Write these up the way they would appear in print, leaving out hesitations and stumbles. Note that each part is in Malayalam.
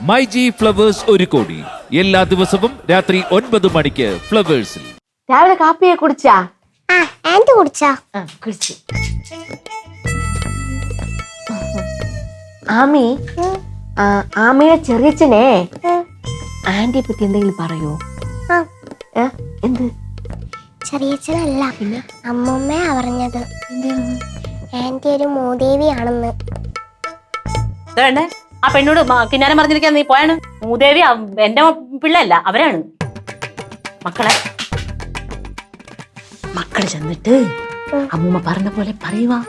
മൈജി ഫ്ലവേഴ്സ് ഒരു കോടി എല്ലാ ദിവസവും രാത്രി 9 മണിക്ക് ഫ്ലവേഴ്സിൽ. രാവിലെ കാപ്പിയെ കുടിച്ചാ? ആന്റി കുടിച്ചാ? കുടിച്ചു. ആമി, ആമിയുടെ ചെറിയച്ഛനെ ആന്റിയെ പറ്റി എന്തെങ്കിലും പറയോ? എന്ത്? ചെറിയച്ഛനല്ല, പിന്നെ അമ്മൂമ്മയാ പറഞ്ഞത്. ആന്റി ഒരു മൂദേവിയാണെന്ന്. വേണ്ടേ ആ പെണ്ണോട് കിന്നാരം പറഞ്ഞിരിക്കാൻ നീ പോയാണ്. മൂദേവി എന്റെ പിള്ളയല്ല, അവരാണ് മക്കളെ. മക്കള് ചെന്നിട്ട് അമ്മൂമ്മ പറഞ്ഞ പോലെ പറയുവാ.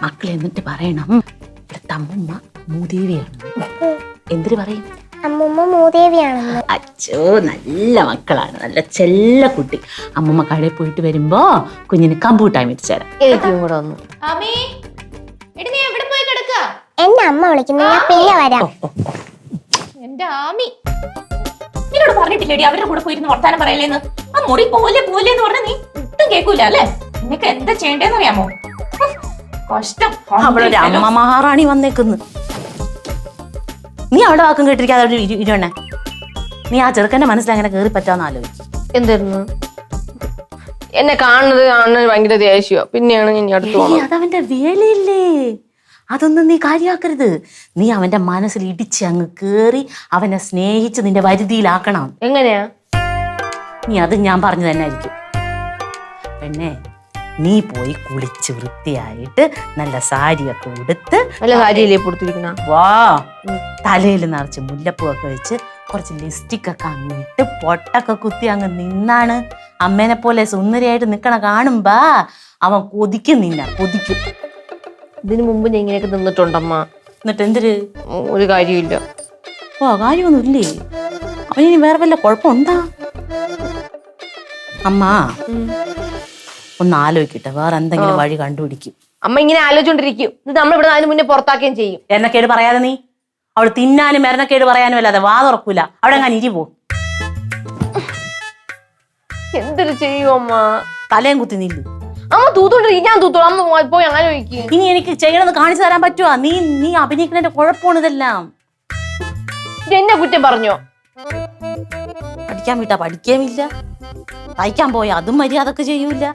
മക്കളെ എന്നിട്ട് പറയണം ഇവിടുത്തെ അമ്മൂമ്മ മൂദേവിയാണ്. എന്തിനു പറയും? അമ്മൂമ്മ മൂദേവിയാണെന്ന്. അച്ഛോ, നല്ല മക്കളാണ്, നല്ല ചെല്ല കുട്ടി. അമ്മൂമ്മ കടയിൽ പോയിട്ട് വരുമ്പോ കുഞ്ഞിന് കമ്പൂട്ടായി വെച്ചുതരാം. എനിക്കും കൂടെ ഒന്ന്. എന്നെ അമ്മ വിളിക്കുന്നു, ഞാൻ പിന്നെ വരാം. എന്റെ ആമി നിന്നോട് പറഞ്ഞിട്ടില്ലേടി അവരുടെ കൂടെ പോയിരുന്ന് വർത്താനം പറയലേന്ന്? ആ മുറി പോലെ പോലെ എന്ന് പറഞ്ഞ നീ ഒട്ടും കേൾക്കൂല അല്ലേ? നിനക്ക് എന്താ ചെയ്യേണ്ടതെന്ന് അറിയാമോ? കഷ്ടം. അവളൊരു അമ്മ മഹാറാണി വന്നേക്കുന്നു. നീ അവിടെ വാക്കും കേട്ടിരിക്കാതെ അവിടെ ഇരുവണ്ണേ. നീ ആ ചെറുക്കന്റെ മനസ്സിൽ അങ്ങനെ കയറി പറ്റാന്ന് ആലോചിച്ചു. എന്തായിരുന്നു? എന്നെ കാണുന്നത് ഭയങ്കര ദേഷ്യോ. പിന്നെയാണ് ഞാൻ അടുത്ത് പോകുന്നത്. അതവന്റെ വേലയില്ലേ, അതൊന്നും നീ കാര്യാക്കരുത്. നീ അവന്റെ മനസ്സിൽ ഇടിച്ച് അങ്ങ് കേറി അവനെ സ്നേഹിച്ച് നിന്റെ വരുതിയിലാക്കണം. എങ്ങനെയാ? നീ അത് ഞാൻ പറഞ്ഞു തന്നെ ആയിരിക്കും. പെണ്ണെ, നീ പോയി കുളിച്ച് വൃത്തിയായിട്ട് നല്ല സാരിയൊക്കെ ഉടുത്ത്, നല്ല സാരിയല്ലേ കൊടുത്തിരിക്കണ? വാ, തലയിൽ നിറച്ച് മുല്ലപ്പൂവൊക്കെ വെച്ച് കുറച്ച് ലിപ്സ്റ്റിക് ഒക്കെ അങ്ങിട്ട് പൊട്ടൊക്കെ കുത്തി അങ്ങ് നിന്നാണ് അമ്മേനെ പോലെ സുന്ദരിയായിട്ട് നിക്കണ കാണുമ്പോ അവൻ കൊതിക്കും, കൊതിക്കും. ഇതിനു മുമ്പ് ഞാൻ ഇങ്ങനെയൊക്കെ നിന്നിട്ടുണ്ടമ്മ. എന്നിട്ട് എന്തിര്? ഒരു കാര്യമില്ല. ഓ, കാര്യമൊന്നും ഇല്ലേ? അവനിനി വേറെ വല്ല കുഴപ്പമുണ്ടാ? അമ്മ ഒന്ന് ആലോചിക്കട്ടെ, വേറെ എന്തെങ്കിലും വഴി കണ്ടുപിടിക്കും. അമ്മ ഇങ്ങനെ ആലോചിച്ചോണ്ടിരിക്കും. ഇത് നമ്മളിവിടെ അതിന് മുന്നേ പുറത്താക്കുകയും ചെയ്യും. എണ്ണക്കേട് പറയാതെ നീ. അവൾ തിന്നാനും മരണക്കേട് പറയാനും അല്ലാതെ വാ തുറക്കൂല. അവിടെ ഞാൻ ഇരി പോ. എന്തൊരു ചെയ്യും അമ്മ? തലയും കുത്തി നില്ലു. അമ്മ തൂത്തോണ്ടിരിക്കും, ഞാൻ തൂത്തോളാം. അമ്മ പോയി ആലോചിക്കും. ഇനി എനിക്ക് ചെയ്യണമെന്ന് കാണിച്ചു തരാൻ പറ്റുവാ? നീ അഭിനയിക്കുന്നതിന്റെ കുഴപ്പമാണ് ഇതെല്ലാം. എന്നെ കുറ്റം പറഞ്ഞോ? പഠിക്കാൻ വിട്ടാ പഠിക്കുകയുമില്ല, തയ്ക്കാൻ പോയ അതും മര്യാദക്ക് ചെയ്യൂല,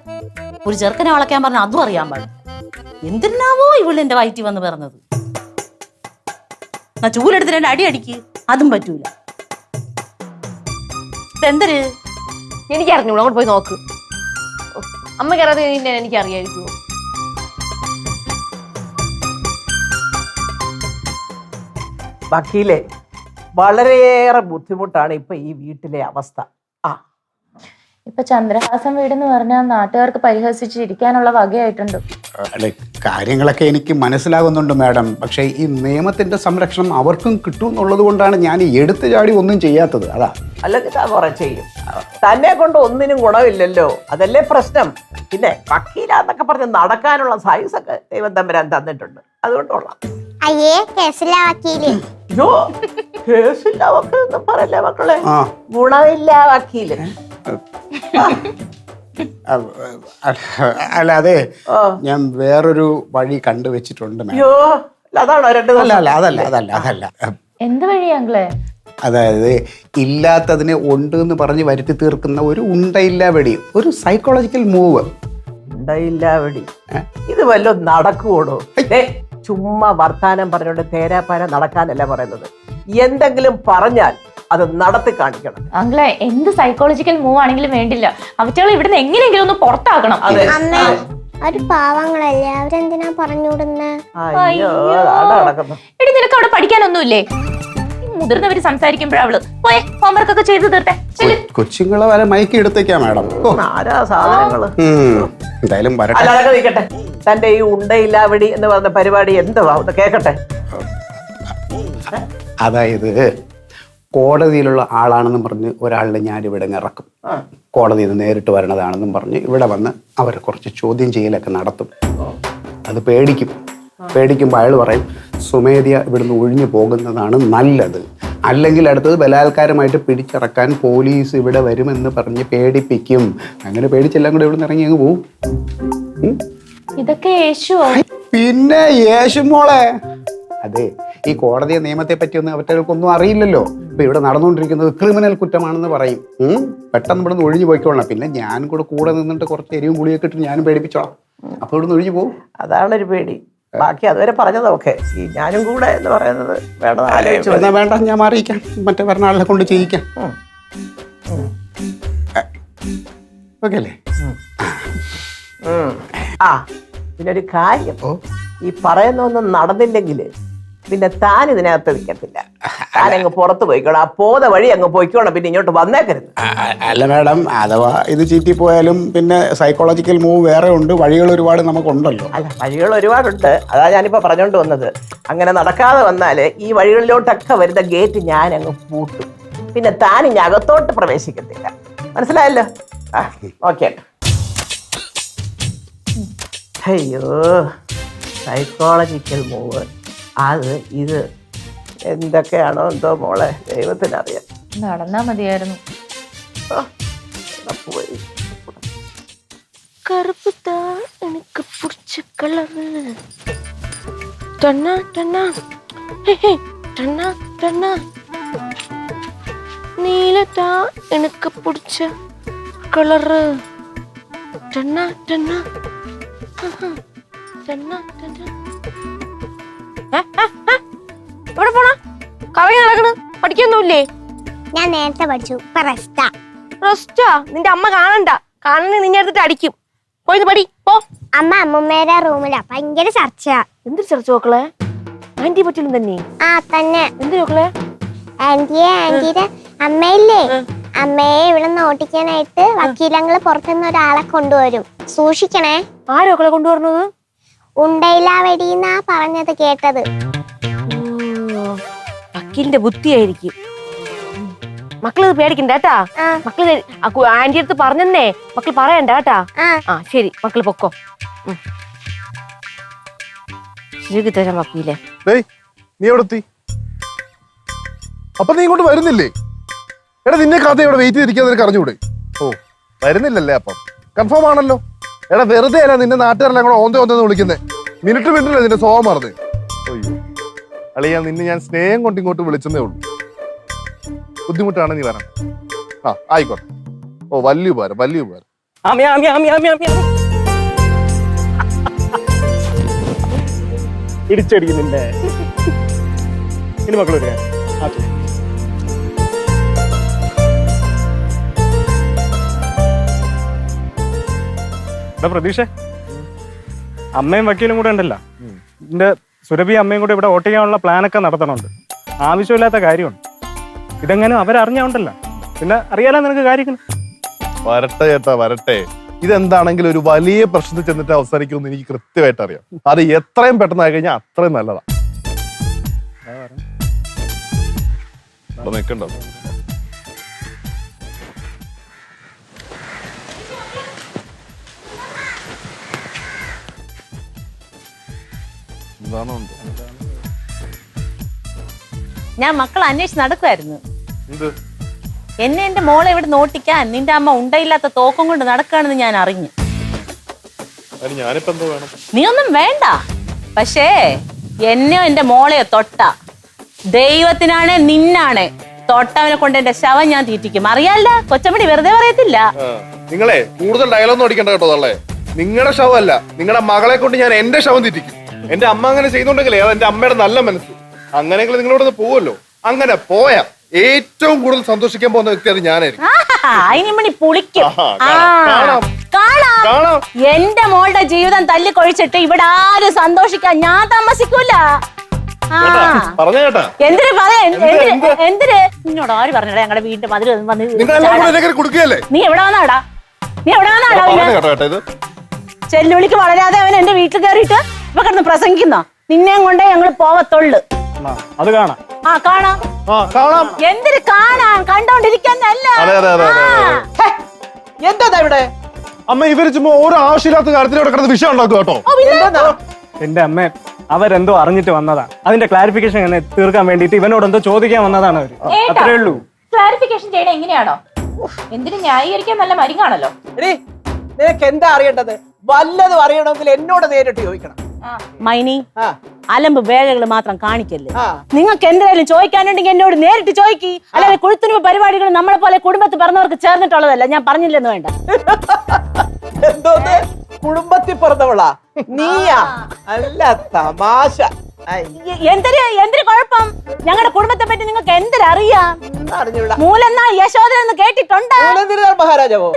ഒരു ചെറുക്കനെ വളയ്ക്കാൻ പറഞ്ഞ അതും അറിയാൻ പാടില്ല. എന്തിനാവോ ഇവള് എന്റെ വയറ്റി വന്ന് പറഞ്ഞത്. ചൂലെടുത്ത് 2 അടി അടിക്ക്, അതും പറ്റൂല. ഇതെന്തര്? എനിക്കറിഞ്ഞൂടാ, അങ്ങോട്ട് പോയി നോക്ക്. അമ്മക്കറിയാതെ എനിക്കറിയായിരിക്കുമോ? വക്കീലെ, വളരെയേറെ ബുദ്ധിമുട്ടാണ് ഇപ്പൊ ഈ വീട്ടിലെ അവസ്ഥ. ഇപ്പൊ ചന്ദ്രഹാസൻ വീടെന്ന് പറഞ്ഞാൽ നാട്ടുകാർക്ക് പരിഹസിച്ചിരിക്കാനുള്ള വകയായിട്ടുണ്ട്. അല്ലെ, കാര്യങ്ങളൊക്കെ എനിക്ക് മനസ്സിലാകുന്നുണ്ട് മാഡം. പക്ഷേ ഈ നിയമത്തിന്റെ സംരക്ഷണം അവർക്കും കിട്ടും എന്നുള്ളത് കൊണ്ടാണ് ഞാൻ ഈ എടുത്തു ചാടി ഒന്നും ചെയ്യാത്തത്. അതാ. അല്ലെങ്കിൽ കുറെ ചെയ്യും. തന്നെ കൊണ്ട് ഒന്നിനും ഗുണമില്ലല്ലോ, അതല്ലേ പ്രശ്നം. പിന്നെ വക്കീലാന്നൊക്കെ പറഞ്ഞ് നടക്കാനുള്ള സൈസൊക്കെ ദൈവം തമ്പുരാൻ തന്നിട്ടുണ്ട്, അതുകൊണ്ടുള്ളാം. അയ്യേ, കേസില്ല വക്കീല്. അയ്യോ, കേസില്ല വക്കീൽ പറയല്ലേ മക്കളെ, ഗുണമില്ല വക്കീല്. അല്ല, അതെ, ഞാൻ വേറൊരു വഴി കണ്ടുവച്ചിട്ടുണ്ട്. അയ്യോ, അതാണോ? അതല്ല. എന്ത് വഴിയാങ്ങളെ? അതായത് ഇല്ലാത്തതിനെ ഉണ്ട് എന്ന് പറഞ്ഞ് വരുത്തി തീർക്കുന്ന ഒരു ഉണ്ടയില്ല വെടി, ഒരു സൈക്കോളജിക്കൽ മൂവ്. ഉണ്ടയില്ല വെടി ഇത് വല്ലതും നടക്കുവോടോ? ചുമ്മാ വർത്താനം പറഞ്ഞോണ്ട് തേരാപ്പാര നടക്കാനല്ല പറയുന്നത്. എന്തെങ്കിലും പറഞ്ഞാൽ അത് നടത്തി കാണിക്കണം. അങ്ങളെ, എന്ത് സൈക്കോളജിക്കൽ മൂവ് ആണെങ്കിലും വേണ്ടില്ല, അവറ്റകളെ ഇവിടുന്ന് എങ്ങനെയെങ്കിലും ഒന്ന് പുറത്താക്കണം. അമ്മേ, ഒരു പാവങ്ങളല്ലേ, അവരെന്തിനാ പറഞ്ഞുവിടുന്നേ? എടി, നിനക്ക് അവിടെ പഠിക്കാനൊന്നുമില്ലേ? മുതിർന്നവര് സംസാരിക്കുമ്പോഴവള് പോയെ ഹോംവർക്ക് ഒക്കെ ചെയ്ത് തീർത്തെ. കൊച്ചുങ്ങളെ വരെ മയക്കി എടുത്തേക്കാ മാഡം. ആരാ സാധനങ്ങള്? എന്തായാലും അതൊക്കെ നിൽക്കട്ടെ. തന്റെ ഈ ഉണ്ടയില്ലാവടി എന്ന് പറഞ്ഞ പരിപാടി എന്തുവാ കേക്കട്ടെ. അതായത് കോടതിയിലുള്ള ആളാണെന്നും പറഞ്ഞ് ഒരാളിനെ ഞാനിവിടെ ഇറക്കും. കോടതിയിൽ നിന്ന് നേരിട്ട് വരണതാണെന്നും പറഞ്ഞ് ഇവിടെ വന്ന് അവരെ കുറച്ച് ചോദ്യം ചെയ്യലൊക്കെ നടത്തും. അത് പേടിക്കുമ്പോൾ അയാൾ പറയും, സുമേധ്യ ഇവിടുന്ന് ഒഴിഞ്ഞു പോകുന്നതാണ് നല്ലത്, അല്ലെങ്കിൽ അടുത്തത് ബലാത്കാരമായിട്ട് പിടിച്ചിറക്കാൻ പോലീസ് ഇവിടെ വരുമെന്ന് പറഞ്ഞ് പേടിപ്പിക്കും. അങ്ങനെ പേടിച്ചെല്ലാം കൂടെ ഇവിടുന്ന് ഇറങ്ങി അങ്ങ് പോവും. ഇതൊക്കെ യേശുവോ? പിന്നെ യേശു മോളെ, അതെ, ഈ കോടതിയെ നിയമത്തെ പറ്റിയൊന്നും അവറ്റകൾക്കൊന്നും അറിയില്ലല്ലോ. ഇപ്പൊ ഇവിടെ നടന്നുകൊണ്ടിരിക്കുന്നത് ക്രിമിനൽ കുറ്റമാണെന്ന് പറയും. പെട്ടെന്ന് ഇവിടെ നിന്ന് ഒഴിഞ്ഞു പോയിക്കോളണം. പിന്നെ ഞാൻ കൂടെ നിന്നിട്ട് കുറച്ച് എരിവും പുളിയൊക്കെ ഇട്ട് ഞാനും പേടിപ്പിച്ചോളാം. അപ്പൊ ഇവിടെ നിന്ന് ഒഴിഞ്ഞു പോകും. അതാണ് ഒരു പേടി. ബാക്കി അതുവരെ പറഞ്ഞതൊക്കെ ഈ ഞാനും കൂടെ എന്ന് പറയുന്നത് വേണം ആലോചിച്ചു. എന്നാ വേണ്ട, ഞാൻ മാറിയിക്കാം. മറ്റേ പറഞ്ഞ ആളെ കൊണ്ട് ചെയ്യിക്കാം. ഓക്കെ അല്ലേ? ആ പിന്നെ ഒരു കാര്യം, ഈ പറയുന്നൊന്നും നടന്നില്ലെങ്കിൽ പിന്നെ താൻ ഇതിനകത്ത് നിൽക്കത്തില്ല. താനങ്ങ് പുറത്ത് പോയിക്കോണം. ആ പോത വഴി അങ്ങ് പോയിക്കോണം. പിന്നെ ഇങ്ങോട്ട് വന്നേക്കരുത്. അല്ല മാഡം, അഥവാ ഇത് ചീറ്റി പോയാലും പിന്നെ സൈക്കോളജിക്കൽ മൂവ് വേറെ ഉണ്ട്. വഴികൾ ഒരുപാട് നമുക്കുണ്ടല്ലോ. അല്ല, വഴികൾ ഒരുപാടുണ്ട്. അതാ ഞാനിപ്പോ പറഞ്ഞോണ്ട് വന്നത്. അങ്ങനെ നടക്കാതെ വന്നാല് ഈ വഴികളിലോട്ടൊക്കെ വരുന്ന ഗേറ്റ് ഞാൻ അങ്ങ് പൂട്ടും. പിന്നെ താൻ ഇനി അകത്തോട്ട് പ്രവേശിക്കത്തില്ല. മനസ്സിലായല്ലോ? ആ ഓക്കെ. അയ്യോ, സൈക്കോളജിക്കൽ മൂവ് അത് ഇത് എന്തൊക്കെയാണോ എന്തോ മോളെ, ദൈവത്തിനറിയാം. നടന്നാ മതിയായിരുന്നു. പോയി கருப்பு தான் எனக்கு பிடிச்ச கலரு. டன்னா டன்னா டன்னா டன்னா. நீலத்தா எனக்கு பிடிச்ச கலரு. டன்னா டன்னா டன்னா டன்னா. എവിടെ പോണ? കറങ്ങി നടക്കണ്. പഠിക്കൊന്നുമില്ലേ? ഞാൻ നേരത്തെ പഠിച്ചു. ഇപ്പൊ റെസ്റ്റാ. റെസ്റ്റാ? നിന്റെ അമ്മ കാണണ്ട. കാണണ നിന്നെ എടുത്തിട്ട് അടിക്കും. പോയി പടി പോ. അമ്മ അമ്മൂമ്മേടെ റൂമിലാ. ഭയങ്കര ചർച്ചയാ. എന്തൊരു ചർച്ച നോക്കളെ? ആന്റി പറ്റില്ല തന്നെ. ആ തന്നെ. എന്ത് നോക്കളെ? ആന്റിയുടെ അമ്മയില്ലേ, അമ്മയെ ഇവിടെ നിന്ന് ഓട്ടിക്കാനായിട്ട് വക്കീലങ്ങള് പുറത്തുനിന്ന് ഒരാളെ കൊണ്ടുവരും. സൂക്ഷിക്കണേ. ആരോക്കളെ കൊണ്ടുവരുന്നത്? ഉണ്ടയില്ലാവെടിന്നാ പറഞ്ഞത് കേട്ടത്. വക്കീലിന്റെ ബുദ്ധിയായിരിക്കും. മക്കളിത് പേടിക്കണ്ട കേട്ടാ. മക്കള് ആന്റി അടുത്ത് പറഞ്ഞെന്നേ മക്കൾ പറയണ്ട കേട്ടാ. ആ ശരി, മക്കള് പൊക്കോ. ശരിക്ക് തരാം വക്കീലെ. നീ എവിടെ എത്തി? അപ്പൊ നീ ഇങ്ങോട്ട് വരുന്നില്ലേ? എടാ, നിന്നെ കഥ ഇവിടെ വെയിറ്റ് ചെയ്തിരിക്കാൻ നിനക്ക് അറിഞ്ഞൂടെ? ഓ, വരുന്നില്ലല്ലേ? അപ്പം കൺഫേം ആണല്ലോ. എടാ, വെറുതെ അല്ല നിന്റെ നാട്ടുകാരെല്ലാം കൂടെ ഓന്തോന്ന് വിളിക്കുന്നേ. മിനിറ്റില്ല നിന്റെ സ്വഭാവം മാറുന്നേ. അയ്യോ അളിയാ, നിന്നെ ഞാൻ സ്നേഹം കൊണ്ട് ഇങ്ങോട്ട് വിളിച്ചതേ ഉള്ളൂ. ബുദ്ധിമുട്ടാണ് നീ വരണം. ആ ആയിക്കോട്ടെ. ഓ, വലിയ ഉപകാരം, വലിയ ഉപകാരം. ഇടിച്ചടിക്കുന്നില്ലേ? ഇനി മക്കളൊരു പ്രതീക്ഷ, അമ്മയും വക്കീലും കൂടെ ഉണ്ടല്ലോ. ഇതിന്റെ സുരഭി അമ്മയും കൂടെ ഇവിടെ വോട്ട് ചെയ്യാനുള്ള പ്ലാനൊക്കെ നടത്തണുണ്ട്. ആവശ്യമില്ലാത്ത കാര്യമാണ് ഇതെങ്ങനെ അവരറിഞ്ഞുണ്ടല്ലോ. പിന്നെ അറിയാലോ നിനക്ക് കാര്യങ്ങൾ. വരട്ടെ ചേട്ടാ, വരട്ടെ. ഇതെന്താണെങ്കിലും ഒരു വലിയ പ്രശ്നത്തിൽ ചെന്നിട്ട് അവസാനിക്കുമെന്ന് എനിക്ക് കൃത്യമായിട്ട് അറിയാം. അത് എത്രയും പെട്ടെന്ന് ആയി കഴിഞ്ഞാൽ അത്രയും നല്ലതാ. നിൽക്കണ്ടോ? എന്താണോ ഞാൻ മക്കളെ അന്വേഷിച്ച് നടക്കുമായിരുന്നു. എന്ത്? എന്നെ എന്റെ മോളെ ഇവിടെ നോട്ടിക്കാൻ നിന്റെ അമ്മ ഉണ്ടയില്ലാത്ത തോക്കം കൊണ്ട് നടക്കുകയാണെന്ന് ഞാൻ അറിഞ്ഞു. ഞാനിപ്പോ എന്തോ വേണം? നീ ഒന്നും വേണ്ട. പക്ഷേ എന്നെയോ എന്റെ മോളെയോ തൊട്ട ദൈവത്തിനാണേ നിന്നാണേ തൊട്ടവനെ കൊണ്ട് എന്റെ ശവം ഞാൻ തീറ്റിക്കും. അറിയാല്ല, കൊച്ചമ്മടി വെറുതെ പറയത്തില്ല. നിങ്ങളെ കൂടുതൽ ഡയലോഗ് അടിക്കണ്ട കേട്ടോ. തള്ളേ, നിങ്ങളുടെ ശവമല്ല, നിങ്ങളുടെ മകളെ കൊണ്ട് ഞാൻ എന്റെ ശവം തീറ്റിക്കും. എന്റെ അമ്മ അങ്ങനെ ചെയ്യുന്നുണ്ടെങ്കിലേ അത് എന്റെ അമ്മയുടെ നല്ല മനസ്സ്. അങ്ങനെയെങ്കിലും നിങ്ങളോട് പോവല്ലോ. അങ്ങനെ പോയാ ഏറ്റവും കൂടുതൽ സന്തോഷിക്കാൻ പോകുന്ന വ്യക്തി അത് ഞാനായിരിക്കും. കാണാം. എന്റെ മോളുടെ ജീവിതം തല്ലിക്കൊഴിച്ചിട്ട് ഇവിടെ ആരും സന്തോഷിക്കാൻ ഞാൻ താമസിക്കൂല. പറഞ്ഞ കേട്ടാ? എന്തിനു പറയാ? എന്തിന് നിന്നോട് ആര് പറഞ്ഞടാ? ഞങ്ങളുടെ വീടിന്റെ മതിൽ കൊടുക്കുകയല്ലേ? നീ എവിടെ വന്നാടാ? ചെല്ലുവിളിക്ക് വളരാതെ അവൻ എന്റെ വീട്ടിൽ കയറിയിട്ട് ഇപ്പൊ കിടന്ന് പ്രസംഗിക്കുന്ന നിന്നെയും കൊണ്ടേ ഞങ്ങൾ പോവത്തുള്ളു. അത് കാണാം. ആ കാണാം. എന്തിന് കാണാൻ? കണ്ടോണ്ടിരിക്കുന്നല്ല. എന്താ ഇവിടെ അമ്മ? ഇവര് ചുമ്മാ ഓരോ ആവശ്യമില്ലാത്ത കാര്യത്തിൽ ഇവിടെ കിടന്ന് വിഷയം ഉണ്ടാക്കുക കേട്ടോ. എന്റെ അമ്മ അവരെന്തോ അറിഞ്ഞിട്ട് വന്നതാ. അതിന്റെ ക്ലാരിഫിക്കേഷൻ എങ്ങനെ തീർക്കാൻ വേണ്ടിട്ട് ഇവനോട് എന്തോ ചോദിക്കാൻ വന്നതാണ് അവര്. അത്രേ ഉള്ളൂ. ക്ലാരിഫിക്കേഷൻ ചെയ്യണ എങ്ങനെയാണോ? എന്തിനു ന്യായീകരിക്കാൻ നല്ല മരിങ്ങാണല്ലോ. നിനക്ക് എന്താ അറിയേണ്ടത്? വല്ലതും അറിയണമെങ്കിൽ എന്നോട് നേരിട്ട് ചോദിക്കണം. മൈനി ആ. അലമ്പ് വേലകൾ മാത്രം കാണിക്കല്ലേ. ആ. നിങ്ങൾക്ക് എന്തെങ്കിലും ചോദിക്കാനുണ്ടെങ്കിൽ എന്നോട് നേരിട്ട് ചോദിക്കി. അല്ലാതെ കുഴുത്തുനിപ്പ് പരിപാടികൾ നമ്മളെ പോലെ കുടുംബത്തിൽ പറഞ്ഞവർക്ക് ചേർന്നിട്ടുള്ളതല്ല. ഞാൻ പറഞ്ഞില്ലെന്ന് വേണ്ട. എന്തോന്ന് കുടുംബത്തിൽ പറഞ്ഞവളാ നീയാ? അല്ല തമാശ. എന്തൊരു കുഴപ്പം? ഞങ്ങളുടെ കുടുംബത്തെ പറ്റി നിങ്ങൾക്ക് എന്തൊരറിയാം? അറിഞ്ഞൂടാ. മൂലന്നാൾ യശോദരൻ എന്ന് കേട്ടിട്ടുണ്ടോ? മഹാരാജാവോ?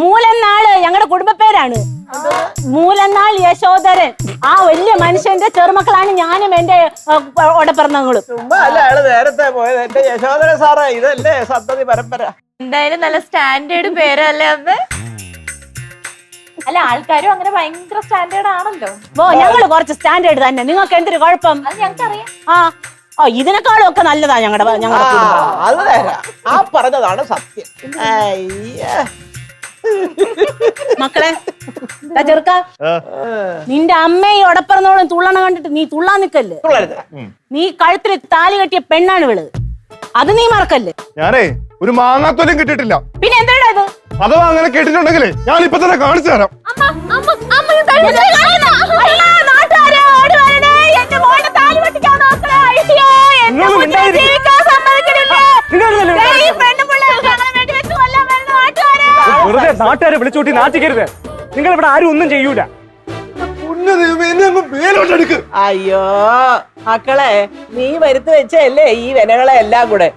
മൂലന്നാള് ഞങ്ങളുടെ കുടുംബ പേരാണ്. മൂലന്നാൾ യശോദരൻ. ആ വലിയ മനുഷ്യന്റെ ചെറുമക്കളാണ് ഞാനും എന്റെ ഓടപ്പിറന്നങ്ങളും. ചുമ്മാ അല്ല അയാള് നേരത്തെ പോയത്. എന്റെ യശോദര സാറേ, ഇതല്ലേ സന്തതി പരമ്പര. എന്തായാലും നല്ല സ്റ്റാൻഡേർഡ് പേരല്ലേ അമ്മ? അല്ല, ആൾക്കാരും അങ്ങനെ ഭയങ്കര സ്റ്റാൻഡേർഡ് ആണല്ലോ. ഞങ്ങള് കുറച്ച് സ്റ്റാൻഡേർഡ് തന്നെ. നിങ്ങൾക്ക് എന്തൊരു കുഴപ്പം? അത് ഞങ്ങൾക്കറിയാം. ആ ഇതിനേക്കാളും ഒക്കെ നല്ലതാ ഞങ്ങളുടെ അത് നേരാ. ആ പറഞ്ഞതാണ് സത്യം. അയ്യ. മക്കളെ ചെറുക്ക, നിന്റെ അമ്മയും ഒടപ്പറന്നോളം തുള്ളണ കണ്ടിട്ട് നീ തുള്ളാൻ നിക്കല്ലേ. നീ കഴുത്തിൽ താലി കെട്ടിയ പെണ്ണാണ് ഇവള്. അത് നീ മറക്കല്ലേ. ഞാനേ ഒരു മാങ്ങാത്തോലും കിട്ടിയിട്ടില്ല. പിന്നെ എന്താ ഇത്? അഥവാ അങ്ങനെ കേട്ടിട്ടുണ്ടെങ്കിലേ ഞാൻ ഇപ്പൊ തന്നെ കാണിച്ചു തരാം. വെറുതെ നാട്ടുകാരെ വിളിച്ചൂട്ടി നാട്ടിക്കരുത്. നിങ്ങൾ ഇവിടെ ആരും ഒന്നും ചെയ്യൂല. അയ്യോ മക്കളെ, നീ വരുത്തി വെച്ചല്ലേ ഈ വിനകളെ എല്ലാം കൂടെ.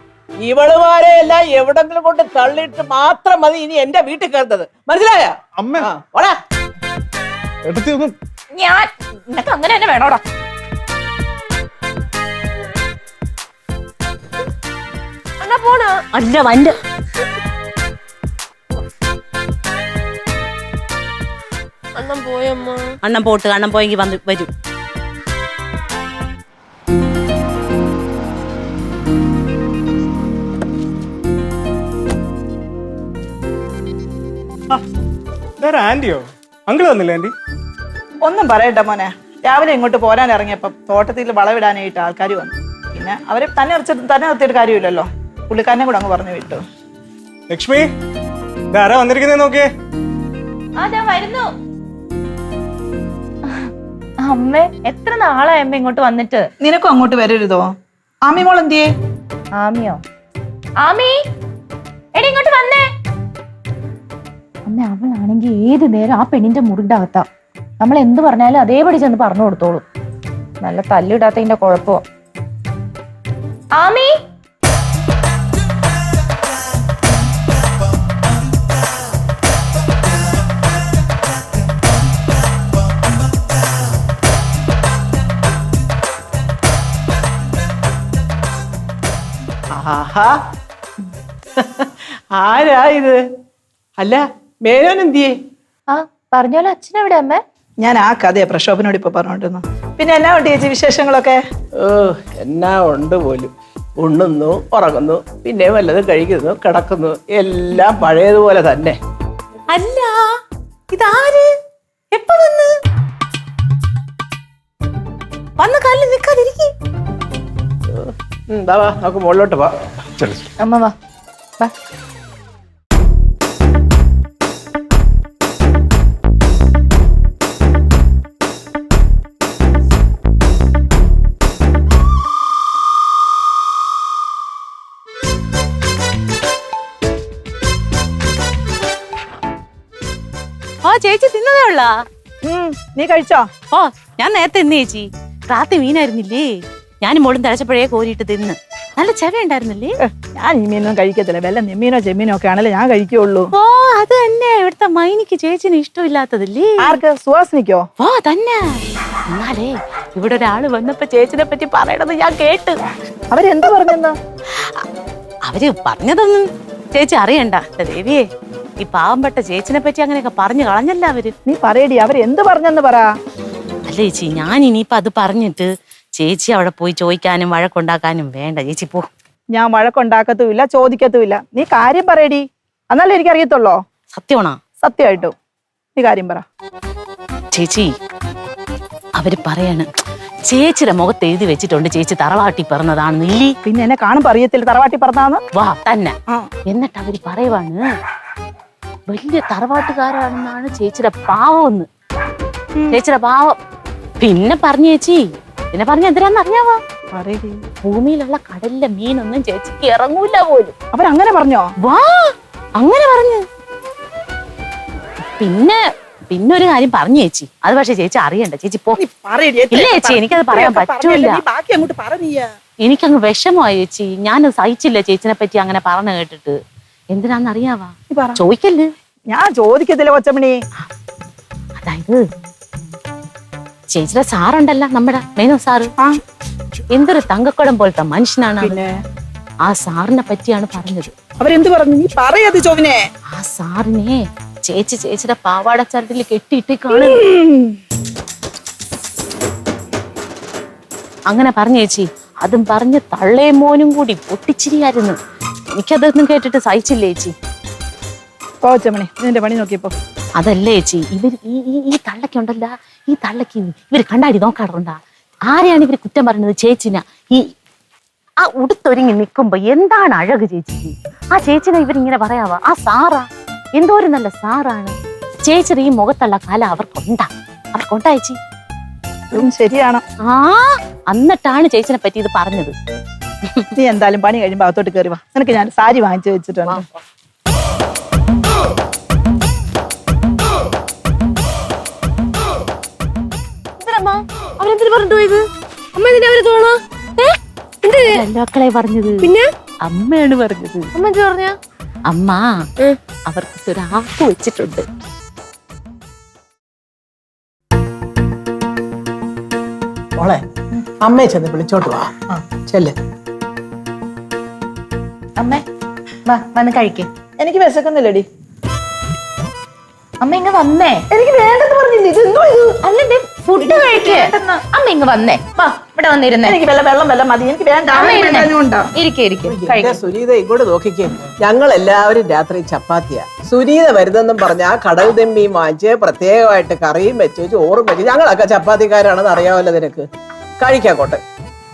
ഇവളുമാരെ എല്ലാം എവിടെങ്കിലും കൊണ്ട് തള്ളിയിട്ട് മാത്രം മതി ഇനി എന്റെ വീട്ടിൽ കയറുന്നത്. മനസ്സിലായ? അമ്മ ഞാൻ നിനക്ക് അങ്ങനെ തന്നെ വേണോടാ. അണ്ണാ പോണ അല്ല വണ്ട് അണ്ണൻ പോയമ്മ. അണ്ണം പോട്ട്. അണ്ണം പോയെങ്കിൽ വന്ന് വരും. ആന്റിയോ? അങ്കിള് വന്നില്ല ആന്റി? ഒന്നും പറയണ്ട മോനെ. രാവിലെ ഇങ്ങോട്ട് പോരാൻ ഇറങ്ങിയപ്പം തോട്ടത്തിൽ വളവിടാനായിട്ട് ആൾക്കാർ വന്നു. പിന്നെ അവരെ തന്നെ നിർത്തിയിട്ട് കാര്യമില്ലല്ലോ. പുള്ളിക്കാരനെ കൂടെ അങ്ങ് പറഞ്ഞു വിട്ടു. ലക്ഷ്മി, ഇതാരാ വന്നിരിക്കുന്നേ നോക്കിയേ. അതാ വരുന്നു. അമ്മ എത്ര നാളായി അമ്മ ഇങ്ങോട്ട് വന്നിട്ട്? നിനക്കും അങ്ങോട്ട് വരരുതോ? ആമി മോൾ എന്തിയേ? ആമിയോ? ആമി എടി ഇങ്ങോട്ട് വന്നേ. അമ്മ അവളാണെങ്കിൽ ഏത് നേരം ആ പെണ്ണിന്റെ മുറിന്റെ അകത്താ. നമ്മൾ എന്ത് പറഞ്ഞാലും അതേപടി ചെന്ന് പറഞ്ഞു കൊടുത്തോളൂ. നല്ല തല്ലിടാത്തതിന്റെ കുഴപ്പമോ. ആമി ആഹാ, ആരാ ഇത്? അല്ല മേനോൻ എന്തിയേ? ആ പറഞ്ഞോളൂ. അച്ഛനെവിടെ അമ്മ? ഞാൻ ആ കഥയാ പ്രക്ഷോഭനോട് ഇപ്പൊ പറഞ്ഞോണ്ടിരുന്നു. പിന്നെ എന്നാ ഉണ്ട് ചേച്ചി വിശേഷങ്ങളൊക്കെ? ഓ എന്നാ ഉണ്ട് പോലും. ഉണ്ണുന്നു, ഉറങ്ങുന്നു, പിന്നെ വല്ലതും കഴിക്കുന്നു, കിടക്കുന്നു, എല്ലാം പഴയതുപോലെ തന്നെ. അല്ല ഇതാര്? എപ്പ വന്ന് കാലിൽ നിൽക്കാതിരിക്കും. എന്താ നമുക്ക് മുകളിലോട്ട് പോ. അമ്മ വാ വാ. ചേച്ചി തിന്നതേ ഉള്ള? നീ കഴിച്ചോ? ഓ ഞാൻ നേരത്തെ തിന്നു ചേച്ചി. റാത്തി മീനായിരുന്നില്ലേ, ഞാനും മോളും തിളച്ചപ്പോഴേ കോരിയിട്ട് തിന്ന്. നല്ല ചെവ ഉണ്ടായിരുന്നില്ലേ? ഞാൻ ഈ മീനൊന്നും കഴിക്കത്തില്ല. വല്ല നെമ്മീനോ ചെമ്മീനോ ഒക്കെ ആണല്ലേ ഞാൻ കഴിക്കുള്ളൂ. ഓ അത് തന്നെ. ഇവിടുത്തെ മൈനിക്ക് ചേച്ചിന് ഇഷ്ടമില്ലാത്തതല്ലേ? ആർക്ക്? സുഹാസിനിക്കോ? ഓ തന്നെ. എന്നാലേ ഇവിടെ ഒരാള് വന്നപ്പോ ചേച്ചിനെ പറ്റി പറയണത് ഞാൻ കേട്ട്. അവരെന്ത് പറഞ്ഞെന്ന്? അവര് പറഞ്ഞതൊന്നും ചേച്ചി അറിയണ്ട. ദേവിയെ, ഈ പാവപ്പെട്ട ചേച്ചിനെ പറ്റി അങ്ങനെയൊക്കെ പറഞ്ഞു കളഞ്ഞല്ല അവര്. നീ പറയടി, അവരെന്ത് പറഞ്ഞെന്ന് പറ. അല്ല ചേച്ചി, ഞാൻ ഇനിയിപ്പൊ അത് പറഞ്ഞിട്ട് ചേച്ചി അവിടെ പോയി ചോദിക്കാനും വഴക്കുണ്ടാക്കാനും വേണ്ട. ചേച്ചി പോ. ഞാൻ വഴക്കുണ്ടാക്കത്തുമില്ല, ചോദിക്കത്തുമില്ല. നീ കാര്യം പറയടി, എന്നാലേ എനിക്ക് അറിയത്തുള്ളോ. സത്യമാണോ? സത്യമായിട്ടും നീ കാര്യം പറ. ചേച്ചി അവര് പറയാണ് ചേച്ചിയുടെ മുഖത്ത് എഴുതി വെച്ചിട്ടുണ്ട് ചേച്ചി തറവാട്ടി പിറന്നതാണെന്ന്. ഇല്ലി പിന്നെ എന്നെ കാണുമ്പോ അറിയത്തില്ല തറവാട്ടി പറഞ്ഞാന്ന്? വാ തന്നെ. എന്നിട്ട് അവര് പറയുവാണ് വലിയ തറവാട്ടുകാരാണെന്നാണ് ചേച്ചിയുടെ പാവമെന്ന്. ചേച്ചിയുടെ പാവം. പിന്നെ പറഞ്ഞു ചേച്ചി, പിന്നെ പറഞ്ഞ എന്തിനാന്ന് അറിയാവോ? പറയടി. ഭൂമിയിലുള്ള കടലിലെ മീനൊന്നും ചേച്ചിക്ക് ഇറങ്ങൂല പോലും. അവരങ്ങനെ പറഞ്ഞോ? വാ, അങ്ങനെ പറഞ്ഞു. പിന്നെ പിന്നെ ഒരു കാര്യം പറഞ്ഞു ചേച്ചി, അത് പക്ഷെ ചേച്ചി അറിയണ്ട. ചേച്ചി പോ. ഇല്ല ചേച്ചി, എനിക്കത് പറയാൻ പറ്റൂല. ബാക്കി അങ്ങോട്ട് പറഞ്ഞ. എനിക്കങ്ങ് വിഷമമായി ചേച്ചി. ഞാനത് സഹിച്ചില്ല ചേച്ചിനെ പറ്റി അങ്ങനെ പറഞ്ഞു കേട്ടിട്ട്. എന്തിനാന്നറിയാവാ? ചോദിക്കല്ലേ. ഞാൻ ചോദിക്കത്തില്ല കൊച്ചമണി. അതായത് ചേച്ചിയുടെ സാറുണ്ടല്ല, നമ്മുടെ മേനോ സാറ്, എന്തൊരു തങ്കക്കുടം പോലത്തെ മനുഷ്യനാണ്. ആ സാറിനെ പറ്റിയാണ് പറഞ്ഞത്. അവരെന്ത് പറഞ്ഞു? നീ പറയാത് ചോവിനെ. ആ സാറിനെ ചേച്ചിയുടെ പാവാടച്ചാരത്തിൽ കെട്ടിയിട്ട് കാണുന്നു. അങ്ങനെ പറഞ്ഞു ചേച്ചി. അതും പറഞ്ഞ് തള്ളയും മോനും കൂടി പൊട്ടിച്ചിരിയായിരുന്നു. എനിക്കതൊന്നും കേട്ടിട്ട് സഹിച്ചില്ല ചേച്ചി. കോച്ചമണി, നിന്റെ പണി നോക്കിയപ്പോ. അതല്ലേ ചേച്ചി, ഇവർ ഈ തള്ളക്കുണ്ടല്ല, ഈ തള്ളക്ക് ഇവര് കണ്ണാടി നോക്കാറുണ്ടാ? ആരെയാണ് ഇവര് കുറ്റം പറയുന്നത്? ചേച്ചിനാ. ആ ഉടുത്തൊരുങ്ങി നിൽക്കുമ്പോ എന്താണ് അഴക് ചേച്ചിക്ക്. ആ ചേച്ചിനെ ഇവരിങ്ങനെ പറയാവാ? ആ സാറാ, എന്തോ ഒരു നല്ല സാറാണ്. ചേച്ചിയുടെ ഈ മുഖത്തുള്ള കല അവർക്കുണ്ടാ ചേച്ചി. ശരിയാണ്. ആ, എന്നിട്ടാണ് ചേച്ചിനെ പറ്റി ഇത് പറഞ്ഞത്. നീ എന്തായാലും പണി കഴിയുമ്പോ അകത്തോട്ട് കയറി വാ. നിനക്ക് ഞാൻ സാരി വാങ്ങിച്ചു വെച്ചിട്ടുണ്ട്. അവരെന്തിനു പറഞ്ഞിട്ട് പോയത്? അമ്മ എന്തിനാ അവര് തോന്നോ? മക്കളെ പറഞ്ഞത്. പിന്നെ അമ്മയാണ് പറഞ്ഞത്. അമ്മ എന്ത് പറഞ്ഞ? അമ്മ അവർക്ക് ഒരു ആപ്പ് വെച്ചിട്ടുണ്ട്. മോളെ, അമ്മയെ ചെന്ന് വിളിച്ചോട്ട് വാ. ചെല്ല്. അമ്മേ വാ, വന്ന് കഴിക്കേ. എനിക്ക് വിശക്കുന്നില്ലടി. അമ്മ ഇങ്ങ് വന്നേ. എനിക്ക് വേണ്ടെന്ന് പറഞ്ഞില്ലേ? ഇതെന്തോ ഇത്? അല്ലേ ഫുഡ് കഴിക്കേ. അമ്മ ഇങ്ങ് വന്നേ. വാ, ഇവിടെ വന്നിരുന്നേ. എനിക്ക് വെള്ളം മതി. എനിക്ക് വേണ്ട. സുനീത ഇങ്ങോട്ട് നോക്കിക്കേ. ഞങ്ങൾ എല്ലാവരും രാത്രി ചപ്പാത്തിയാ. സുനീത വരുന്നെന്നും പറഞ്ഞ ആ കടൽ തെമ്മിയും വാങ്ങിച്ച് പ്രത്യേകമായിട്ട് കറിയും വെച്ച് ചോറും വെച്ച്. ഞങ്ങളൊക്കെ ചപ്പാത്തിക്കാരാണെന്ന് അറിയാമല്ലോ നിനക്ക്. കഴിക്കാക്കോട്ടെ.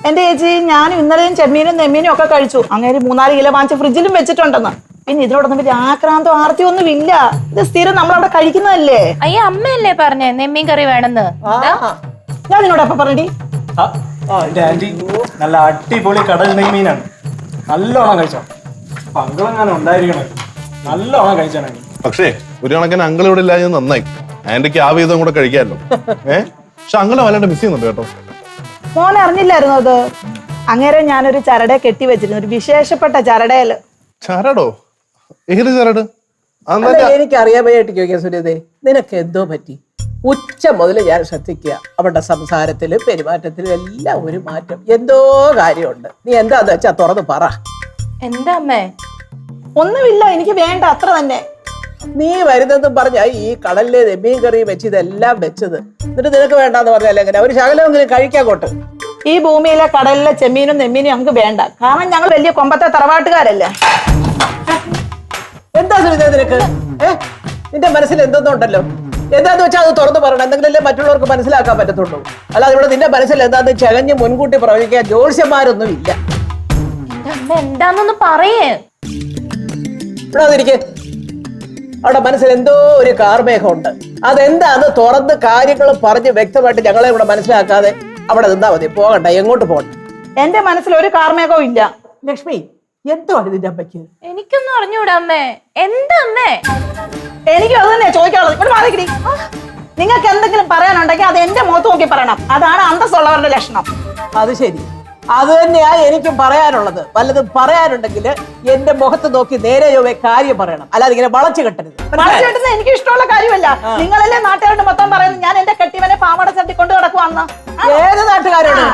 എന്റെ ചേച്ചി, ഞാനും ഇന്നലെയും ചെമ്മീനും നെമ്മീനും ഒക്കെ കഴിച്ചു. അങ്ങനെ 3-4 കിലോ വാങ്ങിച്ച് ഫ്രിഡ്ജിലും വെച്ചിട്ടുണ്ടെന്ന്. പിന്നെ ഇതിനോടൊന്നും വലിയ ആക്രാന്തോ ആർത്തിയൊന്നും ഇല്ല. ഇത് സ്ഥിരം നമ്മളവിടെ കഴിക്കുന്നതല്ലേ. അയ്യ, അമ്മയല്ലേ പറഞ്ഞേ നെമ്മീൻ കറി വേണമെന്ന്. ഞാൻ നിന്നോട് അപ്പൊ പറഞ്ഞി. ആന്റി നല്ല അടിപൊളി കടൽ നെയ്മീനാണ്. നല്ലോണം കഴിച്ചോ. പങ്കളെങ്ങാനും ഉണ്ടായിരിക്കണം. നല്ലോണം കഴിച്ചാണ്. പക്ഷേ ഒരു കണക്കിന് അങ്കിൾ ഇവിടെ ഇല്ലാതെ നന്നായി. ആന്റിക്ക് ആ വീതം കൂടെ കഴിക്കാമല്ലോ. പക്ഷെ അങ്കിളെ വല്ലാണ്ട് മിസ് ചെയ്യുന്നുണ്ട് കേട്ടോ. മോനെ അറിഞ്ഞില്ലായിരുന്നു അത്? അങ്ങനെ ഞാനൊരു ചരടെ കെട്ടി വെച്ചിരുന്നു. ഒരു വിശേഷപ്പെട്ട ചരടയില്. ചരടോ? ഏത് ചരട്? എനിക്ക് അറിയാൻ വയ്യായിട്ട് ചോദിക്കാം സുനീതേ, നിനക്ക് എന്തോ പറ്റി? ഉച്ച മുതൽ ഞാൻ ശ്രദ്ധിക്കുക. അവരുടെ സംസാരത്തിലും പെരുമാറ്റത്തിലും എല്ലാം ഒരു മാറ്റം. എന്തോ കാര്യമുണ്ട്. നീ എന്താന്ന് വെച്ചാ തുറന്ന് പറ. എന്താ അമ്മേ? ഒന്നുമില്ല, എനിക്ക് വേണ്ട, അത്ര തന്നെ. നീ വരുന്നെന്നും പറഞ്ഞ ഈ കടലിലെ നെമ്മീൻ കറി വെച്ച് ഇതെല്ലാം വെച്ചത്. എന്നിട്ട് നിനക്ക് വേണ്ടാന്ന് പറഞ്ഞാൽ എങ്ങനെ? ഒരു ശകലമെങ്കിലും കഴിക്കാക്കോട്ട്. ഈ ഭൂമിയിലെ കടലിലെ ചെമ്മീനും നെമ്മീനും ഞങ്ങൾക്ക് വേണ്ട. കാരണം ഞങ്ങൾ വലിയ കൊമ്പത്തെ തറവാട്ടുകാരല്ലേ. എന്താ സുനീത നിനക്ക്? നിന്റെ മനസ്സിൽ എന്തെന്നുണ്ടല്ലോ. എന്താന്ന് വെച്ചാൽ അത് തുറന്നു പറയണം. എന്തെങ്കിലല്ലേ മറ്റുള്ളവർക്ക് മനസ്സിലാക്കാൻ പറ്റത്തുള്ളൂ. അല്ലാതെ ഇവിടെ നിന്റെ മനസ്സിൽ എന്താന്ന് ചകഞ്ഞ് മുൻകൂട്ടി പ്രവചിക്കാൻ ജ്യോത്സ്യന്മാരൊന്നും ഇല്ല. അമ്മ എന്താന്നൊന്ന് പറയേ. ഇവിടെ അതിരിക്കെ. അവിടെ മനസ്സിൽ എന്തോ ഒരു കാർമേഘമുണ്ട്. അതെന്താന്ന് തുറന്ന് കാര്യങ്ങൾ പറഞ്ഞ് വ്യക്തമായിട്ട് ഞങ്ങളെ ഇവിടെ മനസ്സിലാക്കാതെ അവിടെ നിന്നാ മതി. പോകണ്ട, എങ്ങോട്ട് പോകണ്ട. എന്റെ മനസ്സിൽ ഒരു കാർമേഘവും ഇല്ല. ലക്ഷ്മി, എന്തോ നിന്റെ അമ്മയ്ക്ക്? എനിക്കൊന്നും അറിഞ്ഞൂടാ അമ്മേ. എന്താ അമ്മേ? എനിക്ക് അത് തന്നെ ചോദിക്കാനുള്ളത്. ഇവിടെ മാറിക്കിടി. നിങ്ങൾക്ക് എന്തെങ്കിലും പറയാനുണ്ടെങ്കിൽ അത് എന്റെ മുഖത്ത് നോക്കി പറയണം. അതാണ് അന്തസ്സുള്ളവരുടെ ലക്ഷണം. അത് ശരി, അത് തന്നെയാ എനിക്കും പറയാനുള്ളത്. വല്ലതും പറയാനുണ്ടെങ്കിൽ എന്റെ മുഖത്ത് നോക്കി നേരെ ചൊവ്വേ കാര്യം പറയണം. അല്ലാതെ ഇങ്ങനെ വളച്ചു കെട്ടരുത്. വളച്ചുകെട്ടുന്നത് എനിക്ക് ഇഷ്ടമുള്ള കാര്യമല്ല. നിങ്ങളല്ലേ നാട്ടുകാരുടെ മൊത്തം പറയുന്നത് ഞാൻ എന്റെ കെട്ടിവനെ പാവാട ചട്ടി കൊണ്ട് നടക്കുവാന്ന്. ഏത് നാട്ടുകാരോട്?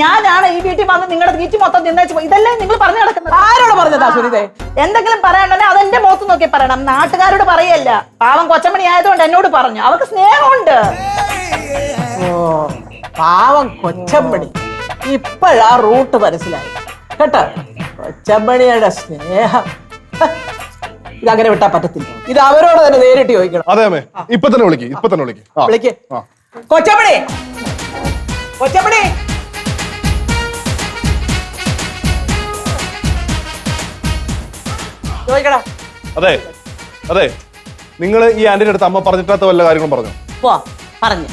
ഞാനാണ് ഈ വീട്ടിൽ വന്ന് നിങ്ങളുടെ വീട്ടിൽ മൊത്തം നിന്നേച്ച് പോയി. ഇതല്ലേ നിങ്ങൾ പറഞ്ഞു നടക്കുന്നത്? ആരോട് പറഞ്ഞതാ സുനിതേ? എന്തെങ്കിലും പറയാനുണ്ടെങ്കിൽ അതെന്റെ മുഖത്ത് നോക്കി പറയണം. നാട്ടുകാരോട് പറയല്ല. പാവം കൊച്ചമണി ആയതുകൊണ്ട് എന്നോട് പറഞ്ഞു. അവർക്ക് സ്നേഹമുണ്ട്. ഓ, പാവം കൊച്ചമ്മണി. ഇപ്പോഴാ റൂട്ട് മനസ്സിലായി കേട്ടോ. കൊച്ചമ്മണിയുടെ സ്നേഹം ഇതങ്ങനെ വിട്ടാ പറ്റത്തില്ല. ഇത് അവരോട് തന്നെ നേരിട്ട് ചോദിക്കണം. അതെ അമ്മേ, ഇപ്പൊ തന്നെ വിളിക്ക്. വിളിക്ക്. കൊച്ചമ്മണി, കൊച്ചമ്മണി. ചോദിക്കടാ. അതെ, നിങ്ങൾ ഈ ആന്റിന്റെ അടുത്ത് അമ്മ പറഞ്ഞിട്ടാത്ത വല്ല കാര്യങ്ങളും പറഞ്ഞു? പറഞ്ഞു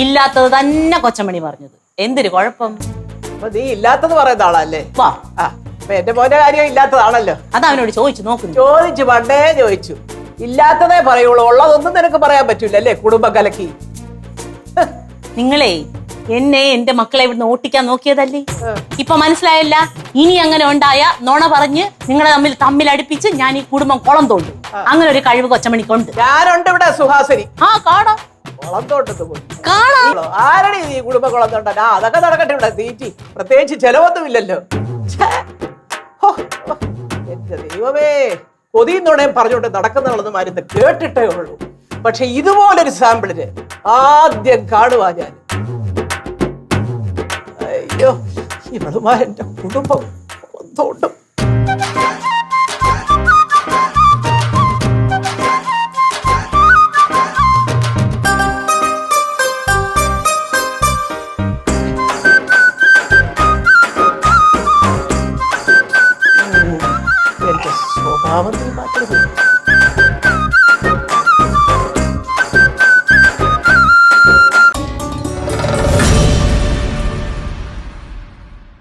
ഇല്ലാത്തത് തന്നെ കൊച്ചമണി പറഞ്ഞത്. എന്തൊരു കുഴപ്പം? അപ്പൊ നീ ഇല്ലാത്തത് പറയുന്ന ആളല്ലേ? വാ, അപ്പൊ എന്റെ മോന്റെ കാര്യം ഇല്ലാത്തതാണല്ലോ. അത് അവനോട് ചോദിച്ചു നോക്കുന്നു. ചോദിച്ചു, പണ്ടേ ചോദിച്ചു. ഇല്ലാത്തതേ പറയുള്ളൂ, ഉള്ളതൊന്നും നിനക്ക് പറയാൻ പറ്റൂല അല്ലേ? കുടുംബം കലക്കി. നിങ്ങളെ എന്നെ എന്റെ മക്കളെ ഇവിടുന്ന് ഓട്ടിക്കാൻ നോക്കിയതല്ലേ? ഇപ്പൊ മനസ്സിലായല്ല? ഇനി അങ്ങനെ ഉണ്ടായ നുണ പറഞ്ഞ് നിങ്ങളെ തമ്മിൽ അടുപ്പിച്ച് ഞാൻ ഈ കുടുംബം കുളം തോണ്ടും. അങ്ങനെ ഒരു കഴിവ് കൊച്ചമണിക്കുണ്ട്. ഞാനുണ്ട് ഇവിടെ സുഹാസിനി. കാണാം. കുളം തോട്ടത്ത് പോയി കാണാം. ആരടി നീ കുടുംബ കുളം തോണ്ടാൻ? അതൊക്കെ നടക്കട്ടെ ഇവിടെ തീറ്റി. പ്രത്യേകിച്ച് ചെലവൊന്നുമില്ലല്ലോ. എന്റെ ദൈവമേ, കൊതിയും നുണയും പറഞ്ഞുകൊണ്ട് നടക്കുന്നവളൊന്നും ആരും കേട്ടിട്ടേ ഉള്ളൂ. പക്ഷെ ഇതുപോലൊരു സാമ്പിളിന് ആദ്യം കാണുവാ ഞാൻ. അയ്യോ, ഇവളുമാരെന്റെ കുടുംബം തോണ്ടും. എന്റെ സ്വഭാവത്തിൽ മാറ്റം